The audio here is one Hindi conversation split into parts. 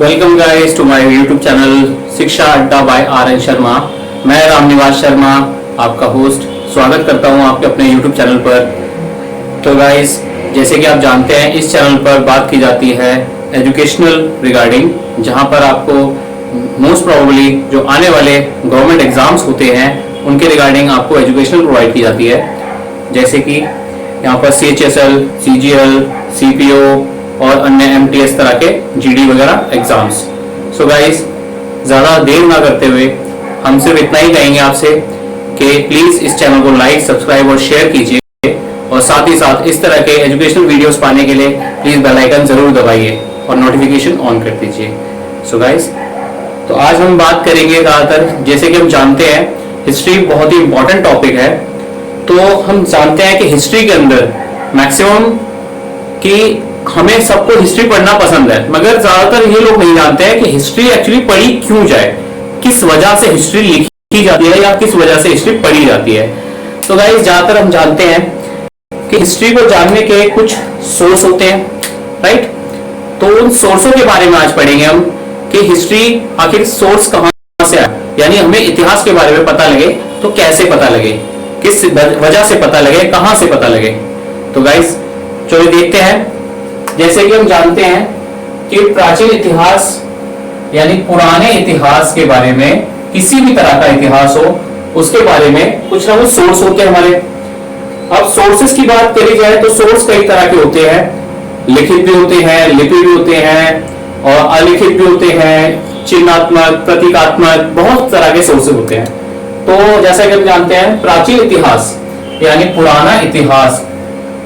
Welcome guys to my YouTube channel Shiksha Adda bye are N Sharma. मैं रामनिवास शर्मा आपका होस्ट स्वागत करता हूं आपके अपने यूट्यूब चैनल पर। तो गाइस, जैसे कि आप जानते हैं इस चैनल पर बात की जाती है एजुकेशनल रिगार्डिंग, जहां पर आपको मोस्ट प्रोबेबली जो आने वाले गवर्नमेंट एग्जाम्स होते हैं उनके रिगार्डिंग आपको एजुकेशनल प्रोवाइड की जाती है। जैसे कि यहाँ पर CHSL, CGL, CPO और अन्य MTS तरह के GD वगैरह एग्जाम्स। सो गाइस, ज़्यादा देर ना करते हुए हम सिर्फ इतना ही कहेंगे आपसे कि प्लीज़ इस चैनल को लाइक, सब्सक्राइब और शेयर कीजिए, और साथ ही साथ इस तरह के एजुकेशनल वीडियोस पाने के लिए प्लीज़ बेल आइकन ज़रूर दबाइए और नोटिफिकेशन ऑन कर दीजिए। सो गाइस, तो आज हम बात करेंगे ज़्यादातर, जैसे कि हम जानते हैं हिस्ट्री बहुत ही इंपॉर्टेंट टॉपिक है। तो हम जानते हैं कि हिस्ट्री के अंदर मैक्सिमम कि हमें सबको हिस्ट्री पढ़ना पसंद है, मगर ज्यादातर ये लोग नहीं जानते हैं कि हिस्ट्री एक्चुअली पढ़ी क्यों जाए, किस वजह से हिस्ट्री लिखी जाती है या किस वजह से हिस्ट्री पढ़ी जाती है। तो गाइस, ज्यादातर हम जानते हैं कि हिस्ट्री को जानने के कुछ सोर्स होते हैं, राइट। तो उन सोर्सों के बारे में आज पढ़ेंगे हम कि हिस्ट्री आखिर सोर्स कहां से आया, यानी हमें इतिहास के बारे में पता लगे तो कैसे पता लगे, किस वजह से पता लगे, कहां से पता लगे। तो गाइस चलिए देखते हैं। जैसे कि हम जानते हैं कि प्राचीन इतिहास यानी पुराने इतिहास के बारे में, किसी भी तरह का इतिहास हो उसके बारे में कुछ ना कुछ सोर्स होते हैं हमारे। अब सोर्सेस की बात करी जाए तो सोर्स कई तरह के होते हैं, लिखित भी होते हैं, लिपि भी होते हैं और अलिखित भी होते हैं, चिन्हात्मक, प्रतीकात्मक, बहुत तरह के सोर्सेस होते हैं। तो जैसा कि हम जानते हैं प्राचीन इतिहास यानी पुराना इतिहास,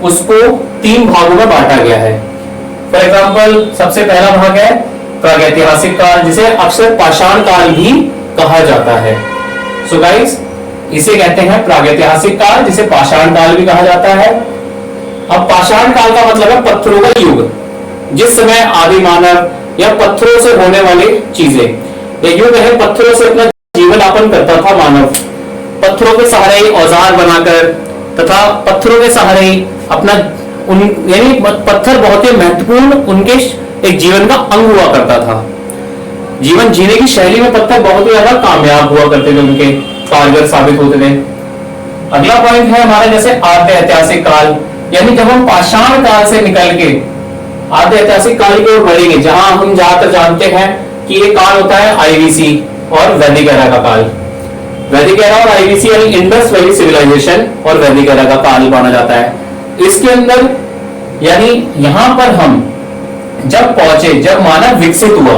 उसको 3 भागों में बांटा गया है। फॉर एग्जाम्पल, सबसे पहला भाग है प्रागैतिहासिक काल, जिसे अक्सर पाषाण काल भी कहा जाता है। सो गाइस, इसे कहते हैं प्रागैतिहासिक काल, जिसे पाषाण काल भी कहा जाता है। अब पाषाण काल का मतलब है पत्थरों का युग, जिस समय आदि मानव या पत्थरों से होने वाली चीजें, यह युग है पत्थरों से अपना जीवन यापन करता था मानव। पत्थरों के सहारे ही औजार बनाकर तथा पत्थरों के सहारे ही अपना यानी पत्थर बहुत ही महत्वपूर्ण उनके एक जीवन का अंग हुआ करता था। जीवन जीने की शैली में पत्थर बहुत ही ज्यादा कामयाब हुआ करते थे, उनके कारगर साबित होते थे। अगला पॉइंट है हमारा जैसे आद्य ऐतिहासिक काल, यानी जब हम पाषाण काल से निकल के आद्य ऐतिहासिक काल की ओर बढ़ेंगे, जहां हम ज्यादातर जानते हैं कि ये काल होता है IVC और वैदिक एरा का काल। वैदिक एरा और IVC यानी इंडस वैली सिविलाइजेशन और वैदिक एरा का काल माना जाता है। इसके अंदर यानी यहां पर हम जब पहुंचे, जब मानव विकसित हुआ,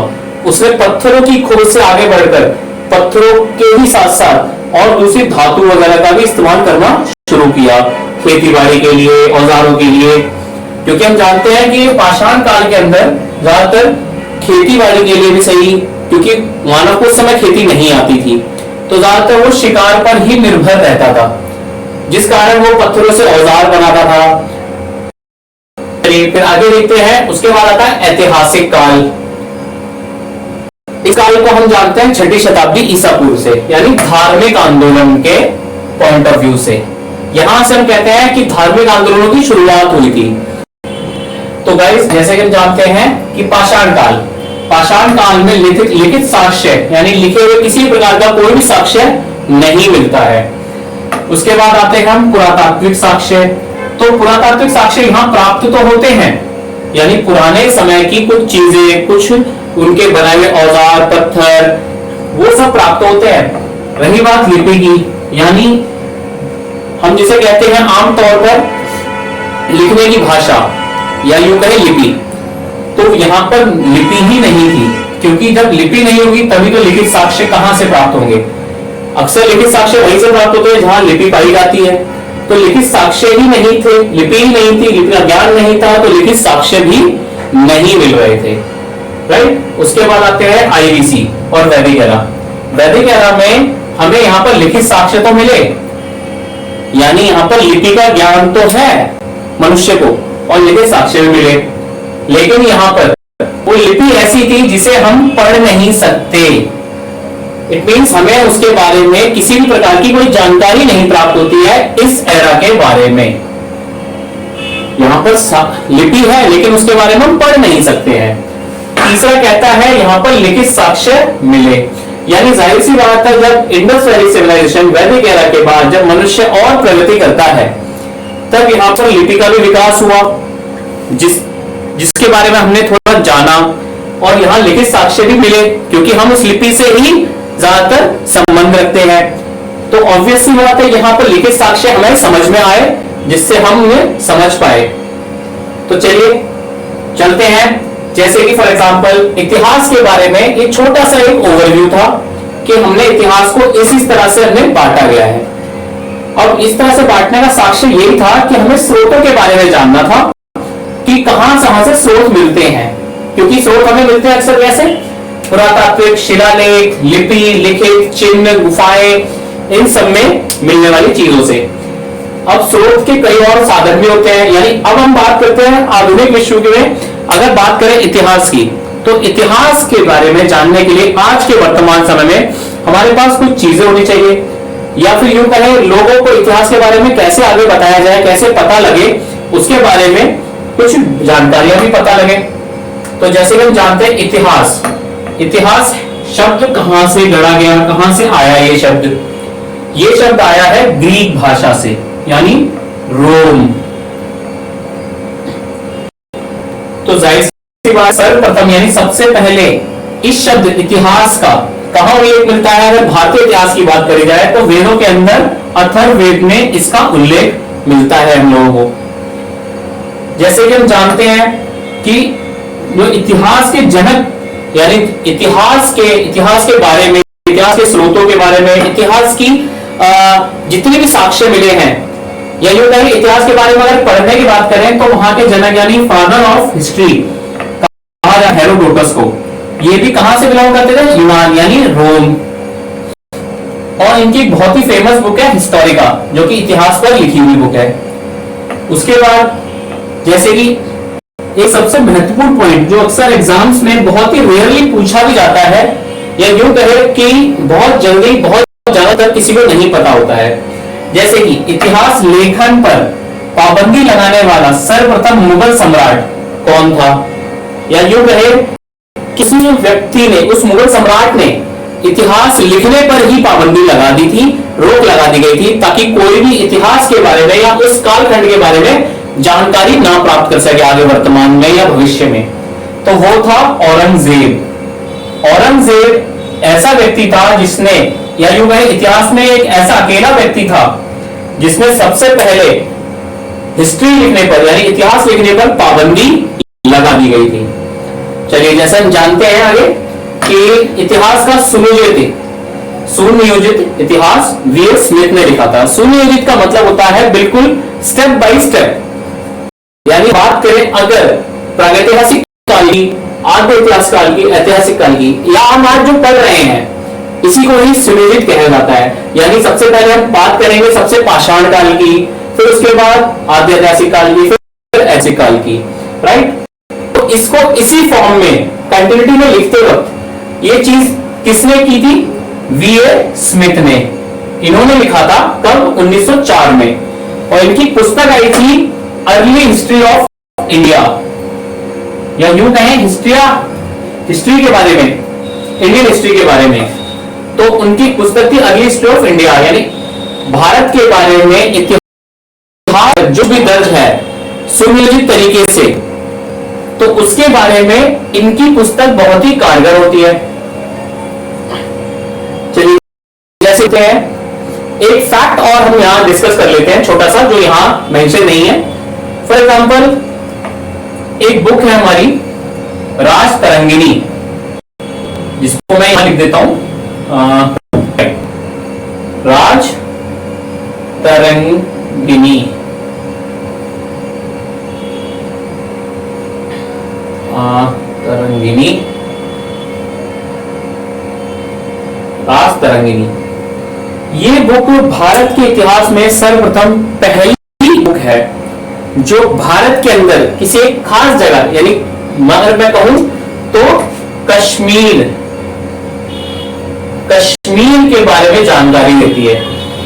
उसने पत्थरों की खोज से आगे बढ़कर पत्थरों के ही साथ साथ और दूसरी धातु वगैरह का भी इस्तेमाल करना शुरू किया, खेतीबाड़ी के लिए, औजारों के लिए। क्योंकि हम जानते हैं कि पाषाण काल के अंदर ज्यादातर खेतीबाड़ी के लिए भी सही, क्योंकि मानव को उस समय खेती नहीं आती थी, तो ज्यादातर वो शिकार पर ही निर्भर रहता था, जिस कारण वो पत्थरों से औजार बनाता था। फिर आगे देखते हैं, उसके बाद आता है ऐतिहासिक काल। इस काल को हम जानते हैं 6ठी शताब्दी ईसा पूर्व से, यानी धार्मिक आंदोलन के पॉइंट ऑफ व्यू से। यहां से हम कहते हैं कि धार्मिक आंदोलनों की शुरुआत हुई थी। तो गाइस, जैसे कि हम जानते हैं कि पाषाण काल में लिखित साक्ष्य यानी लिखे हुए किसी प्रकार का कोई भी साक्ष्य नहीं मिलता है। उसके बाद आते हैं हम पुरातात्विक साक्ष्य। तो पुरातात्विक साक्ष्य यहाँ प्राप्त तो होते हैं, यानी पुराने समय की कुछ चीजें, कुछ उनके बनाए हुए औजार, पत्थर, वो सब प्राप्त होते हैं। रही बात लिपि की, यानी हम जिसे कहते हैं आमतौर पर लिखने की भाषा या यूं कहें लिपि, तो यहाँ पर लिपि ही नहीं थी, क्योंकि जब लिपि नहीं होगी तभी तो लिखित साक्ष्य कहां से प्राप्त होंगे। अक्सर लिखित साक्ष्य वहीं से प्राप्त होते हैं जहां लिपि पाई जाती है। तो लिखित साक्ष्य ही नहीं थे, लिपि ही नहीं थी, लिपि का ज्ञान नहीं था, तो लिखित साक्ष्य भी नहीं मिल रहे थे, राइट। उसके बाद आते हैं IVC और वैदिक एरा। वैदिक एरा में हमें यहाँ पर लिखित साक्ष्य तो मिले, यानी यहाँ पर लिपि का ज्ञान तो है मनुष्य को और लिखित साक्ष्य भी मिले, लेकिन यहाँ पर वो लिपि ऐसी थी जिसे हम पढ़ नहीं सकते। इट मीन्स हमें उसके बारे में किसी भी प्रकार की कोई जानकारी नहीं प्राप्त होती है इस एरा के बारे में। यहाँ पर लिपि है लेकिन उसके बारे में हम पढ़ नहीं सकते हैं। तीसरा कहता है यहां पर लिखित साक्ष्य मिले। यानी जाहिर सी बात है, जब इंडस वैली सिविलाइजेशन वैदिक एरा के बाद जब मनुष्य और प्रगति करता है, तब यहां पर लिपि का भी विकास हुआ, जिसके बारे में हमने थोड़ा जाना, और यहां लिखित साक्ष्य भी मिले, क्योंकि हम उस लिपि से ही ज्यादातर संबंध रखते हैं। तो ऑब्वियस सी बात है, यहां पर लिखित साक्ष्य हमें समझ में आए, जिससे हम उन्हें समझ पाए। तो चलिए चलते हैं। जैसे कि फॉर एग्जांपल इतिहास के बारे में एक छोटा सा एक ओवरव्यू था कि हमने इतिहास को इस तरह से हमें बांटा गया है। अब इस तरह से बांटने का साक्ष्य यही था कि हमें स्रोतों के बारे में जानना था कि कहां से स्रोत मिलते हैं, क्योंकि स्रोत हमें मिलते हैं अक्सर कैसे, पुरातात्विक, शिलालेख, लिपि, लिखित चिन्ह, गुफाएं, इन सब में मिलने वाली चीजों से। अब स्रोत के कई और साधन भी होते हैं। यानी अब हम बात करते हैं आधुनिक विश्व में, अगर बात करें इतिहास की, तो इतिहास के बारे में जानने के लिए आज के वर्तमान समय में हमारे पास कुछ चीजें होनी चाहिए, या फिर यूं कहें लोगों को इतिहास के बारे में कैसे आगे बताया जाए, कैसे पता लगे, उसके बारे में कुछ जानकारियां भी पता लगे। तो जैसे कि हम जानते हैं इतिहास, इतिहास शब्द कहां से गढ़ा गया, कहां से आया ये शब्द? ये शब्द आया है ग्रीक भाषा से, यानी रोम। तो जाहिर सी बात, सर्वप्रथम यानी सबसे पहले इस शब्द इतिहास का कहां उल्लेख मिलता है? अगर भारतीय इतिहास की बात करी जाए तो वेदों के अंदर अथर्ववेद में इसका उल्लेख मिलता है हम लोगों को। जैसे कि हम जानते हैं कि जो इतिहास के जनक, यानी इतिहास के बारे में, इतिहास के स्रोतों के बारे में, इतिहास की जितने भी साक्ष्य मिले हैं, या यूं कहें इतिहास के बारे में अगर पढ़ने की बात करें तो वहां के जनक यानी फादर ऑफ हिस्ट्री कहा जाए हेरोडोटस को, ये भी कहां से बिलोंग करते थे? यूनान यानी रोम। और इनकी बहुत ही फेमस बुक है हिस्टोरिका, जो कि इतिहास पर लिखी हुई बुक है। उसके बाद जैसे कि एक सबसे महत्वपूर्ण पॉइंट जो अक्सर एग्जाम्स में बहुत ही रेयरली पूछा भी जाता है, या यूं कहे कि बहुत जल्दी, बहुत ज्यादातर किसी को नहीं पता होता है, जैसे कि इतिहास लेखन पर पाबंदी लगाने वाला सर्वप्रथम मुगल सम्राट कौन था? या यूं कहे किसी व्यक्ति ने, उस मुगल सम्राट ने इतिहास लिखने पर ही पाबंदी लगा दी थी, रोक लगा दी गई थी, ताकि कोई भी इतिहास के बारे में या उस कालखंड के बारे में जानकारी ना प्राप्त कर सके आगे वर्तमान में या भविष्य में। तो वो था औरंगजेब। औरंगजेब ऐसा व्यक्ति था जिसने, या यूं कहें इतिहास में एक ऐसा अकेला व्यक्ति था जिसने सबसे पहले हिस्ट्री लिखने पर, यानी इतिहास लिखने पर पाबंदी लगा दी गई थी। चलिए, जैसा हम जानते हैं आगे कि इतिहास का सुनियोजित इतिहास वीएल स्मिथ ने लिखा था। सुनियोजित का मतलब होता है बिल्कुल स्टेप बाय स्टेप, यानी बात करें अगर प्रागैतिहासिक काल की, आद्य इतिहास काल की, ऐतिहासिक काल की, या हम आज जो पढ़ रहे हैं, इसी को ही सुनियोजित कहा जाता है। यानी सबसे पहले हम बात करेंगे सबसे पाषाण काल की, फिर उसके बाद आद्य ऐतिहासिक काल की, फिर ऐतिहासिक काल की, राइट? तो इसको इसी फॉर्म में कंटिन्यूटी में लिखते वक्त ये चीज किसने की थी? वीए स्मिथ ने। इन्होंने लिखा था कब? 1904 में। और इनकी पुस्तक आई थी अर्ली हिस्ट्री ऑफ इंडिया, या यूं कहें हिस्ट्री के बारे में, इंडियन हिस्ट्री के बारे में। तो उनकी पुस्तक थी अर्ली हिस्ट्री ऑफ इंडिया, यानी भारत के बारे में इतिहास जो भी दर्ज है सुनियोजित तरीके से, तो उसके बारे में इनकी पुस्तक बहुत ही कारगर होती है। चलिए, जैसे एक फैक्ट और हम यहां डिस्कस कर लेते हैं, छोटा सा, जो यहां मेंशन नहीं है। फॉर एग्जांपल, एक बुक है हमारी राज तरंगिणी, जिसको मैं यहां लिख देता हूं, राज तरंगिणी। तरंगिणी, राज तरंगिणी, ये बुक भारत के इतिहास में सर्वप्रथम पहली बुक है जो भारत के अंदर किसी एक खास जगह, यानी अगर मैं कहूं तो कश्मीर के बारे में जानकारी देती है।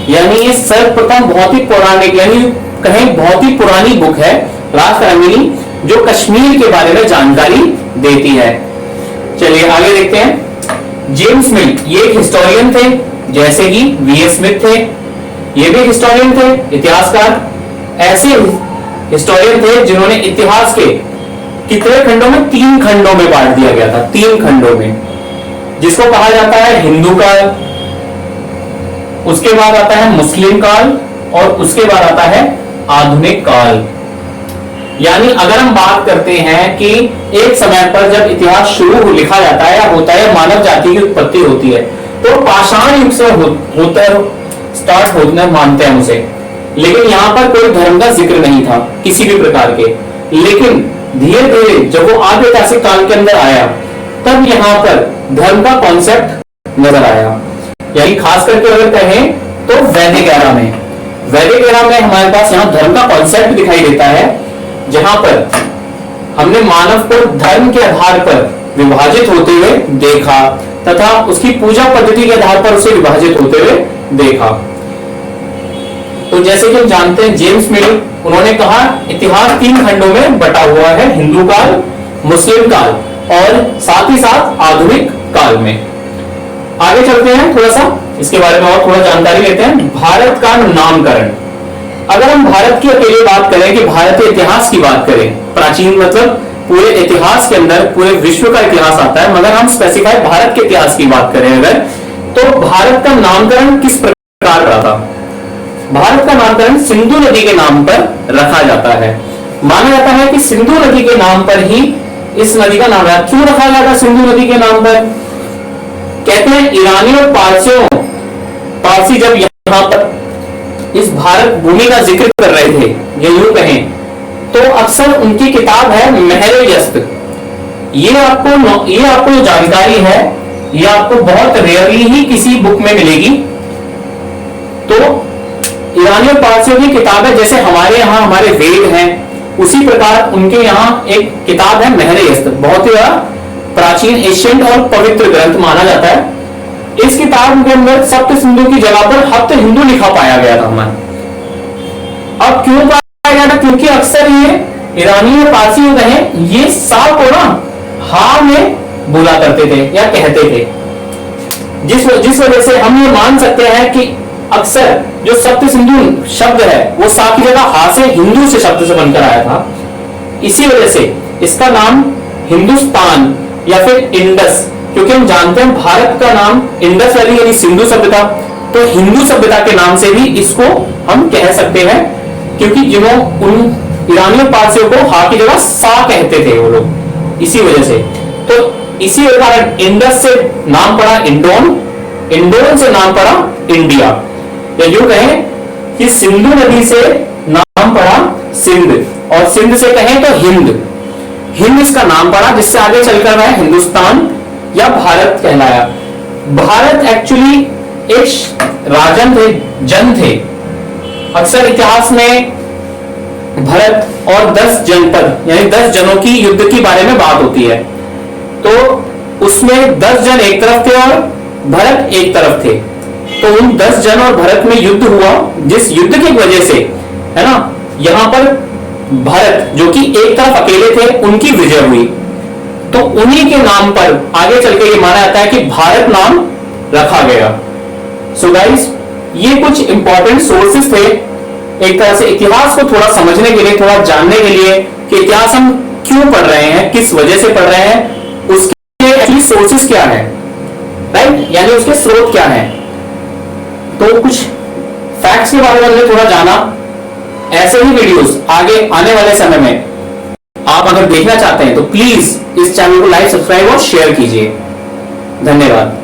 यानी ये सर्वप्रथम बहुत ही पौराणिक, यानी कहें बहुत ही पुरानी बुक है राज तरंगिणी, जो कश्मीर के बारे में जानकारी देती है। चलिए आगे देखते हैं। जेम्स मिल ये एक हिस्टोरियन थे, जैसे कि वीएस स्मिथ थे, ये भी हिस्टोरियन थे, इतिहासकार। ऐसे हिस्टोरियन थे जिन्होंने इतिहास के कितने खंडों में, 3 खंडों में बांट दिया गया था, 3 खंडों में, जिसको कहा जाता है हिंदू काल, उसके बाद आता है मुस्लिम काल और उसके बाद आता है आधुनिक काल। यानी अगर हम बात करते हैं कि एक समय पर जब इतिहास शुरू लिखा जाता है या होता है, मानव जाति की उत्पत्ति होती है, तो पाषाण युग से होता स्टार्ट होना मानते हैं उसे। लेकिन यहां पर कोई धर्म का जिक्र नहीं था किसी भी प्रकार के। लेकिन धीरे धीरे जब वो आधे ऐतिहासिक काल के अंदर आया, तब यहां पर धर्म का कॉन्सेप्ट नजर आया। यानी खास करके अगर कहें तो वैदिक एरा में, वैदिक एरा में हमारे पास यहां धर्म का कॉन्सेप्ट दिखाई देता है, जहां पर हमने मानव को धर्म के आधार पर विभाजित होते हुए देखा तथा उसकी पूजा पद्धति के आधार पर उसे विभाजित होते हुए देखा। तो जैसे कि हम जानते हैं, जेम्स मिल उन्होंने कहा इतिहास 3 खंडों में बटा हुआ है, हिंदू काल, मुस्लिम काल और साथ ही साथ आधुनिक काल में। आगे चलते हैं, थोड़ा सा इसके बारे में और थोड़ा जानकारी लेते हैं। भारत का नामकरण। अगर हम भारत की अकेले बात करें कि भारतीय इतिहास की बात करें, प्राचीन मतलब पूरे इतिहास के अंदर पूरे विश्व का इतिहास आता है, मगर हम स्पेसिफाई भारत के इतिहास की बात करें अगर, तो भारत का नामकरण किस प्रकार का था? भारत का नामकरण सिंधु नदी के नाम पर रखा जाता है। माना जाता है कि सिंधु नदी के नाम पर ही इस नदी का नाम है। क्यों रखा जाता है सिंधु नदी के नाम पर? कहते हैं ईरानी और पारसी जब यहां पर इस भारत भूमि का जिक्र कर रहे थे, ये यूं कहें, तो अक्सर उनकी किताब है महर-ए-यज़्द। ये आपको जो जानकारी है, ये आपको बहुत रेयरली ही किसी बुक में मिलेगी। तो ईरानी और पारसियों की किताब है, जैसे हमारे यहाँ हमारे वेद हैं, उसी प्रकार उनके यहाँ एक किताब है महर-ए-यज़्द, बहुत ही प्राचीन एशियंट और पवित्र ग्रंथ माना जाता है। इस किताब के अंदर सप्त सिंधु की जगह पर हप्त हिंदू लिखा पाया गया था हमारे। अब क्यों पाया गया था? क्योंकि अक्सर ये ईरानी और पारसी कहें, ये सा को ना हा में बोला करते थे या कहते थे, जिस वजह से हम ये मान सकते हैं कि अक्सर जो सप्त सिंधु शब्द है वो सा की जगह हा से हिंदू से शब्द से बनकर आया था। इसी वजह से इसका नाम हिंदुस्तान या फिर इंडस, क्योंकि हम जानते हैं भारत का नाम इंडस वैली यानी सिंधु सभ्यता, तो हिंदू सभ्यता के नाम से भी इसको हम कह सकते हैं, क्योंकि जिन्होंने उन ईरानी पारसियों को हा की जगह सा कहते थे वो लोग, इसी वजह से। तो इसी कारण इंडस से नाम पड़ा इंडोन, इंडोन से नाम पड़ा इंडिया, या यूं कहें कि सिंधु नदी से नाम पड़ा सिंध, और सिंध से कहें तो हिंद, हिंद इसका नाम पड़ा, जिससे आगे चलकर वह हिंदुस्तान या भारत कहलाया। भारत एक्चुअली एक राजन थे, जन थे। अक्सर इतिहास में भरत और 10 जनपद यानी 10 जनों की युद्ध के बारे में बात होती है, तो उसमें 10 जन एक तरफ थे और भरत एक तरफ थे। तो उन 10 जन और भरत में युद्ध हुआ, जिस युद्ध की वजह से, है ना, यहां पर भरत जो कि एक तरफ अकेले थे, उनकी विजय हुई। तो उन्हीं के नाम पर आगे चलकर ये माना जाता है कि भारत नाम रखा गया। सो गाइस, ये कुछ इंपॉर्टेंट सोर्सेस थे एक तरह से इतिहास को थोड़ा समझने के लिए, थोड़ा जानने के लिए कि इतिहास हम क्यों पढ़ रहे हैं, किस वजह से पढ़ रहे हैं, उसके एक्चुअली सोर्सेस क्या है, राइट, यानी उसके स्रोत क्या है। तो कुछ फैक्ट्स के बारे में हमने थोड़ा जाना। ऐसे ही वीडियोस आगे आने वाले समय में आप अगर देखना चाहते हैं तो प्लीज इस चैनल को लाइक, सब्सक्राइब और शेयर कीजिए। धन्यवाद।